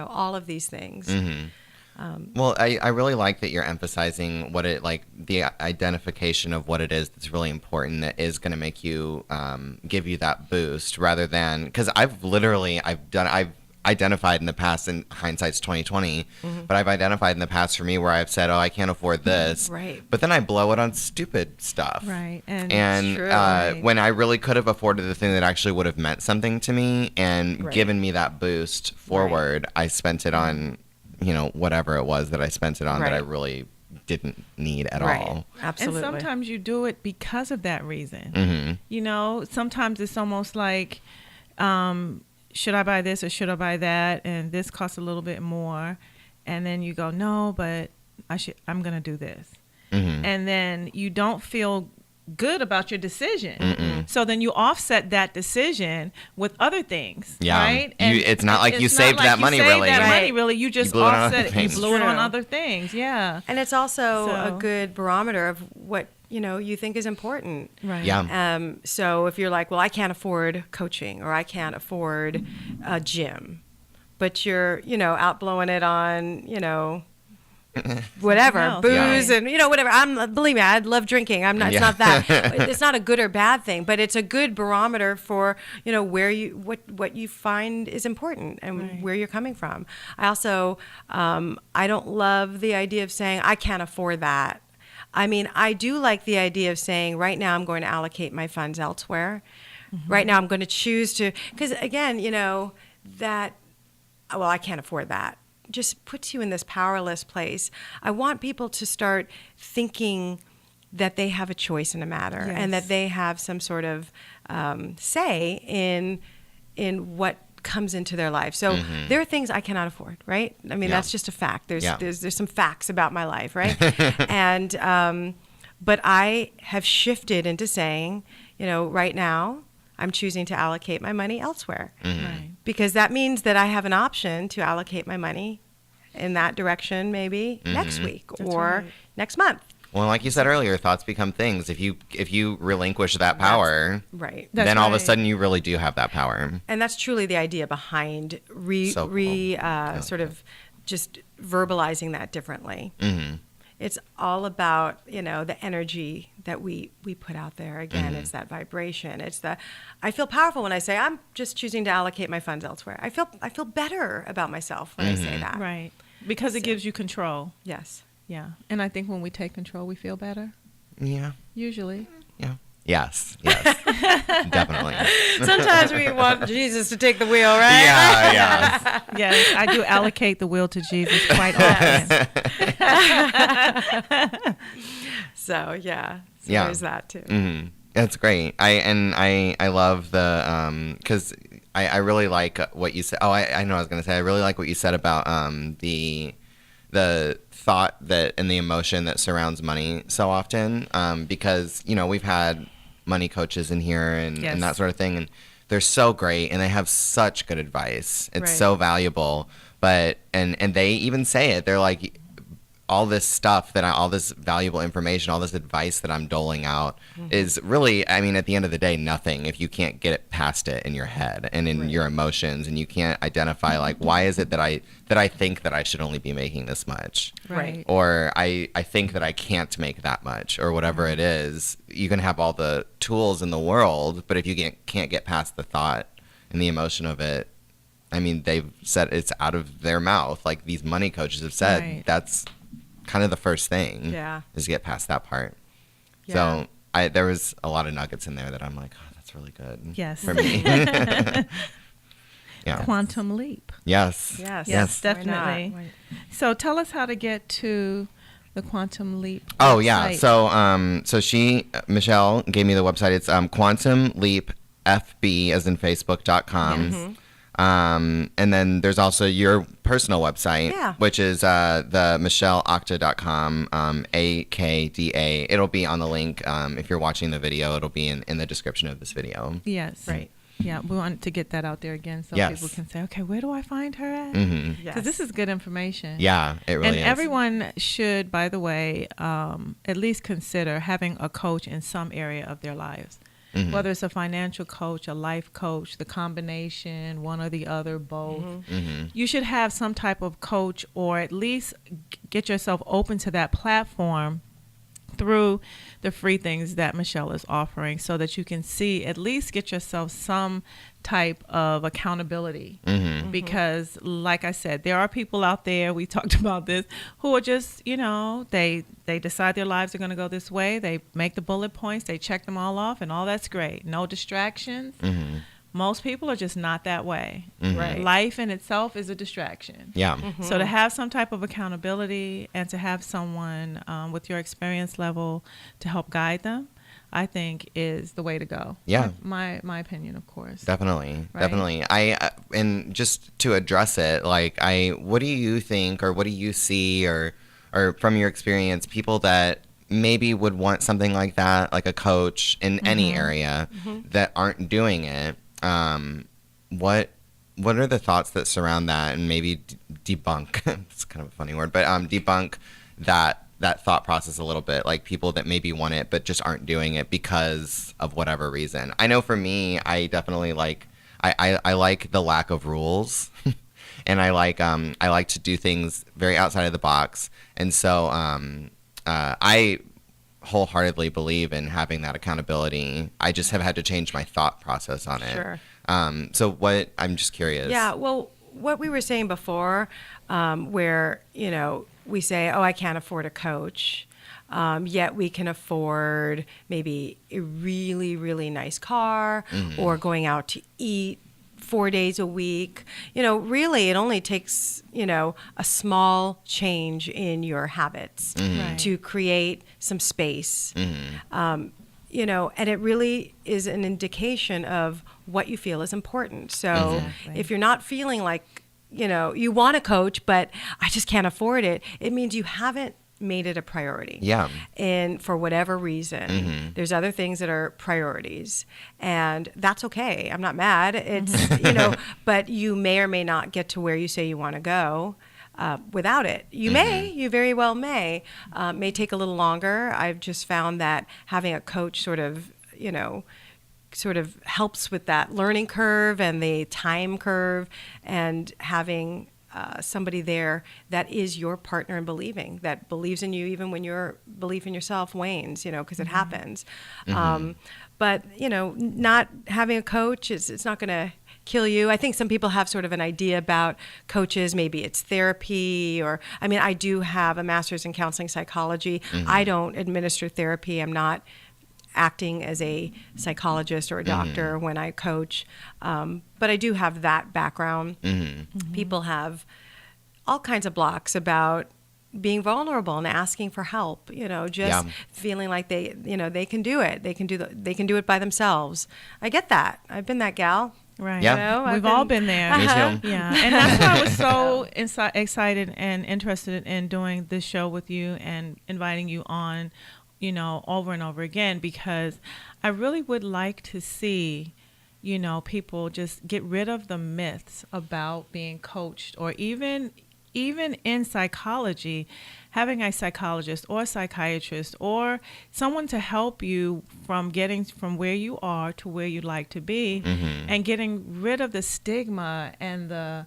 all of these things. Well, I really like that you're emphasizing what it like the identification of what it is that's really important that is going to make you give you that boost rather than because I've identified in the past, and hindsight's 2020, but I've identified in the past for me where I've said, oh, I can't afford this, right? But then I blow it on stupid stuff, right? And when I really could have afforded the thing that actually would have meant something to me and given me that boost forward, I spent it on whatever it was that I spent it on that I really didn't need at all. Absolutely. And sometimes you do it because of that reason. Sometimes it's almost like, should I buy this or should I buy that? And this costs a little bit more. And then you go, no, but I'm going to do this. And then you don't feel good about your decision. So then you offset that decision with other things, right? And it's not like you saved that money really. You just offset it. You blew it on other things. Yeah. And it's also a good barometer of what you think is important. Right. Yeah. So if you're like, well, I can't afford coaching or I can't afford a gym, but you're, out blowing it on, whatever, booze and, whatever. Believe me, I love drinking. I'm not, it's not that, it's not a good or bad thing, but it's a good barometer for, where what you find is important and where you're coming from. I also, I don't love the idea of saying, I can't afford that. I mean, I do like the idea of saying, right now I'm going to allocate my funds elsewhere. Right now I'm going to choose to, because again, I can't afford that. Just puts you in this powerless place. I want people to start thinking that they have a choice in a matter and that they have some sort of say in what comes into their life. So there are things I cannot afford, right? I mean, that's just a fact. There's some facts about my life, right? And but I have shifted into saying, right now I'm choosing to allocate my money elsewhere. Because that means that I have an option to allocate my money in that direction maybe next week or next month. Well, like you said earlier, thoughts become things. If you relinquish that power, then all of a sudden you really do have that power. And that's truly the idea behind sort of just verbalizing that differently. It's all about, the energy that we put out there. Again, it's that vibration. I feel powerful when I say I'm just choosing to allocate my funds elsewhere. I feel better about myself when I say that. Right. Because it gives you control. Yes. Yeah. And I think when we take control, we feel better. Yeah. Usually. Yeah. Yes. Definitely. Sometimes we want Jesus to take the wheel, right? Yeah. Yes, I do allocate the will to Jesus quite often. So there's that too. That's great. I love the because I really like what you said. Oh, I know what I was gonna say. I really like what you said about the thought that and the emotion that surrounds money so often. Because we've had money coaches in here and that sort of thing, and they're so great and they have such good advice. It's so valuable. But and they even say it. They're like, all this stuff all this valuable information, all this advice that I'm doling out is really, I mean, at the end of the day, nothing if you can't get it past it in your head and in your emotions, and you can't identify like, why is it that I think that I should only be making this much, right? Or I think that I can't make that much, or whatever it is. You can have all the tools in the world, but if you can't get past the thought and the emotion of it, I mean, they've said it's out of their mouth. Like these money coaches have said, that's kind of the first thing is get past that part. So there was a lot of nuggets in there that I'm like, oh, that's really good for me. Quantum leap. Yes, definitely. So tell us how to get to the Quantum Leap website. Oh yeah, so Michelle gave me the website. It's quantumleapfb as in facebook.com. And then there's also your personal website, which is the michelleakda.com, AKDA. It'll be on the link. If you're watching the video, it'll be in the description of this video. Yes. Right. Yeah, we want to get that out there again so people can say, okay, where do I find her at? Because this is good information. Yeah, it really is. And everyone should, by the way, at least consider having a coach in some area of their lives. whether it's a financial coach, a life coach, the combination, one or the other, both. You should have some type of coach, or at least get yourself open to that platform through the free things that Michelle is offering, so that you can see, at least get yourself some type of accountability. Because like I said, there are people out there, we talked about this, who are just, they decide their lives are going to go this way. They make the bullet points, they check them all off, and all that's great. No distractions. Most people are just not that way. Right. Life in itself is a distraction. Yeah. So to have some type of accountability, and to have someone with your experience level to help guide them, I think is the way to go. Yeah. My opinion, of course. Definitely. Right? Definitely. And just to address it, what do you think, or what do you see, or from your experience, people that maybe would want something like that, like a coach in any area, that aren't doing it? What are the thoughts that surround that, and maybe debunk, it's kind of a funny word, but debunk that thought process a little bit, like people that maybe want it but just aren't doing it because of whatever reason. I know for me, I definitely I like the lack of rules. And I like to do things very outside of the box. And so I wholeheartedly believe in having that accountability. I just have had to change my thought process on it. Sure. So I'm just curious. Yeah, well, what we were saying before, where, we say, oh, I can't afford a coach, yet we can afford maybe a really, really nice car, or going out to eat 4 days a week. Really, it only takes, a small change in your habits to create some space. And it really is an indication of what you feel is important. So if you're not feeling like, you want a coach, but I just can't afford it, it means you haven't made it a priority. Yeah. And for whatever reason, there's other things that are priorities, and that's okay. I'm not mad. It's, but you may or may not get to where you say you want to go without it. You you very well may take a little longer. I've just found that having a coach sort of helps with that learning curve and the time curve, and having somebody there that is your partner in believing, that believes in you even when your belief in yourself wanes, because it happens. But, not having a coach, it's not going to kill you. I think some people have sort of an idea about coaches. Maybe it's therapy, or, I do have a master's in counseling psychology. I don't administer therapy. I'm not acting as a psychologist or a doctor when I coach. But I do have that background. People have all kinds of blocks about being vulnerable and asking for help, feeling like they can do it. They can do it by themselves. I get that. I've been that gal. Right. Yeah. We've all been there. Me too. Yeah. And that's why I was so excited and interested in doing this show with you and inviting you on, over and over again, because I really would like to see, people just get rid of the myths about being coached, or even in psychology, having a psychologist or a psychiatrist or someone to help you from getting from where you are to where you'd like to be, and getting rid of the stigma and the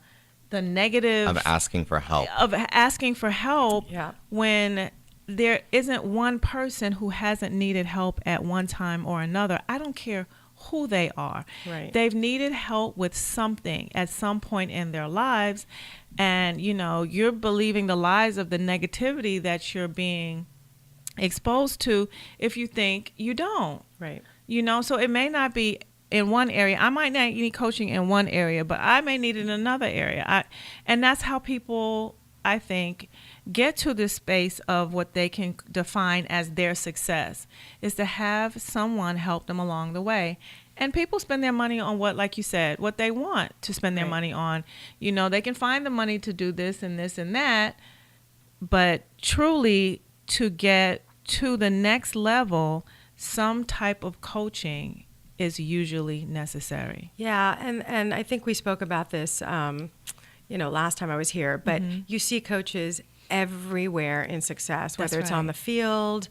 negative of asking for help. When there isn't one person who hasn't needed help at one time or another. I don't care who they are. Right. They've needed help with something at some point in their lives. And, you're believing the lies of the negativity that you're being exposed to if you think you don't. Right. So it may not be in one area. I might not need coaching in one area, but I may need it in another area. And that's how people, I think, get to this space of what they can define as their success, is to have someone help them along the way. And people spend their money on what, like you said, what they want to spend their money on. They can find the money to do this and this and that, but truly to get to the next level, some type of coaching is usually necessary. Yeah, and I think we spoke about this, last time I was here, but you see coaches everywhere in success, whether it's on the field,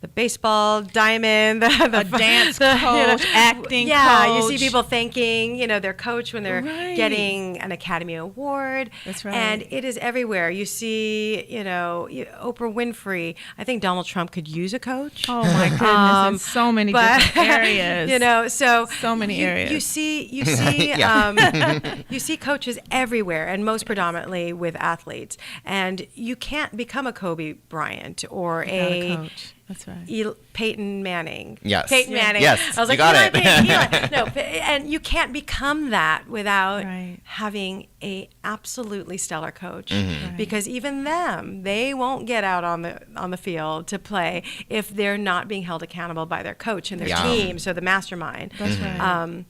the baseball diamond, a dance coach, acting yeah, coach. you see people thanking, their coach when they're Right. getting an Academy Award. That's right. And it is everywhere. You see, Oprah Winfrey. I think Donald Trump could use a coach. Oh my goodness, in so many different areas. So many areas. You see, you see coaches everywhere, and most predominantly with athletes. And you can't become a Kobe Bryant or Without a coach. That's right. Peyton Manning. Yes. Peyton Manning. Yes, I was you like, got Eli it. Peyton, Eli. No, and you can't become that without Right. having a absolutely stellar coach. Right. Because even them, they won't get out on the field to play if they're not being held accountable by their coach and their Yeah. team, so the mastermind. That's right.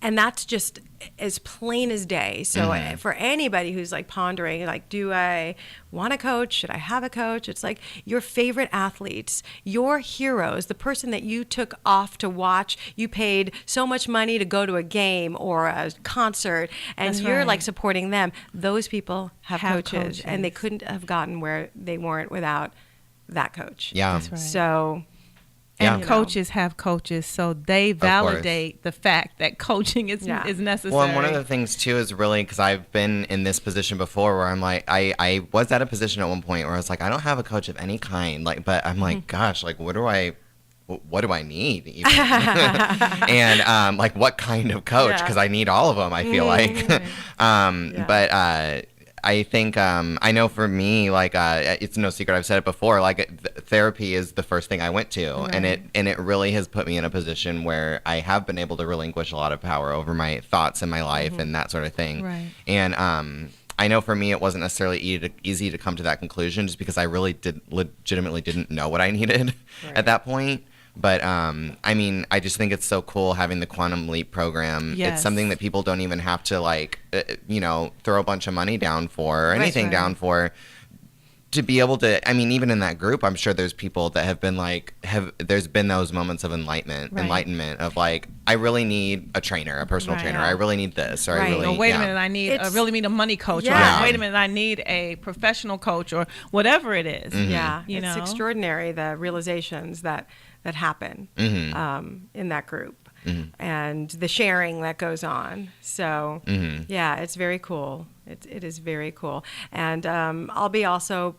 And that's just as plain as day. So for anybody who's like pondering, like, do I want a coach? Should I have a coach? It's like your favorite athletes, your heroes, the person that you took off to watch, you paid so much money to go to a game or a concert, and That's you're right. like supporting them. Those people have coaches, and they coaches. couldn't have gotten where they weren't without that coach. Yeah. That's right. So, And Yeah. coaches have coaches, so they validate the fact that coaching is necessary. Well, and one of the things too is really because I've been in this position before where I'm like, I was at a position at one point where I was like, I don't have a coach of any kind, like, but I'm like, gosh, like, what do I need even? And like, what kind of coach? Because I need all of them, I feel like. But I think I know for me, like, it's no secret, I've said it before, like, therapy is the first thing I went to, Right. and it really has put me in a position where I have been able to relinquish a lot of power over my thoughts in my life and that sort of thing. Right. And I know for me it wasn't necessarily easy to come to that conclusion, just because I really legitimately didn't know what I needed at that point. But I mean, I just think it's so cool having the Quantum Leap program. Yes. It's something that people don't even have to throw a bunch of money down for or anything down for. To be able to, I mean, even in that group, I'm sure there's people that have been like, there's been those moments of enlightenment of like, I really need a trainer, a personal trainer. I really need this, or I really. Or wait a minute, I really need a money coach. Yeah. Or wait a minute, I need a professional coach, or whatever it is. Yeah, You it's know? extraordinary, the realizations that happen in that group and the sharing that goes on. So yeah, it's very cool. It is very cool. And I'll be also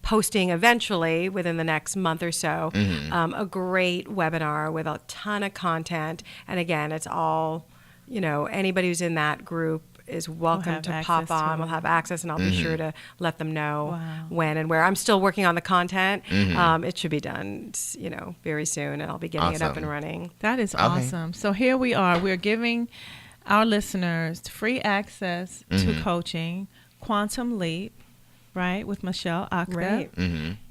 posting eventually within the next month or so a great webinar with a ton of content. And again, it's all, anybody who's in that group is welcome to pop on. We'll have access, and I'll be sure to let them know when and where. I'm still working on the content. It should be done, very soon, and I'll be getting it up and running. That is awesome. So here we are. We're giving our listeners free access to coaching, Quantum Leap, right, with Michelle Akda. Right.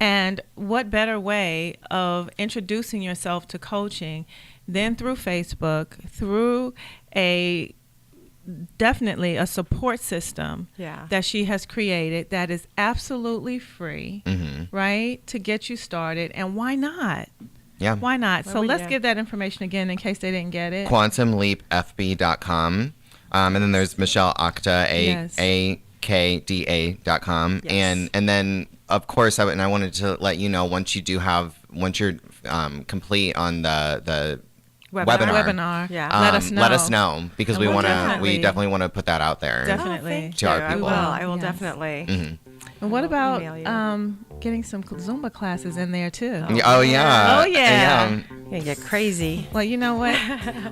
And what better way of introducing yourself to coaching than through Facebook, through definitely a support system that she has created that is absolutely free, right, to get you started. And why not? Yeah. Why not? So let's give that information again in case they didn't get it. QuantumLeapFB.com. And then there's Michelle Akda, AKDA.com. Yes. And then, of course, I wanted to let you know, once you're complete on the webinar. Let us know. Let us know, because we definitely want to put that out there. Definitely. To our people. I will definitely. And what about Email you. getting some Zumba classes in there too? Oh yeah. Oh, yeah. Gonna get crazy. Well, you know what?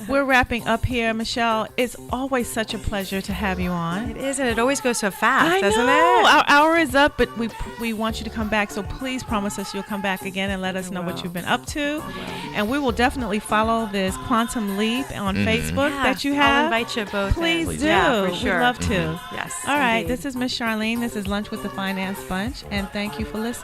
We're wrapping up here, Michelle. It's always such a pleasure to have you on. It is, and it always goes so fast, I doesn't know. it? Our hour is up, but we want you to come back. So please promise us you'll come back again and let us know what you've been up to. And we will definitely follow this Quantum Leap on Facebook that you have. I'll invite you both. Please do. Yeah, for sure. We'd love to. Yes. All right. indeed. This is Miss Charlene. This is Lunch with the Finance Bunch, and thank you for listening.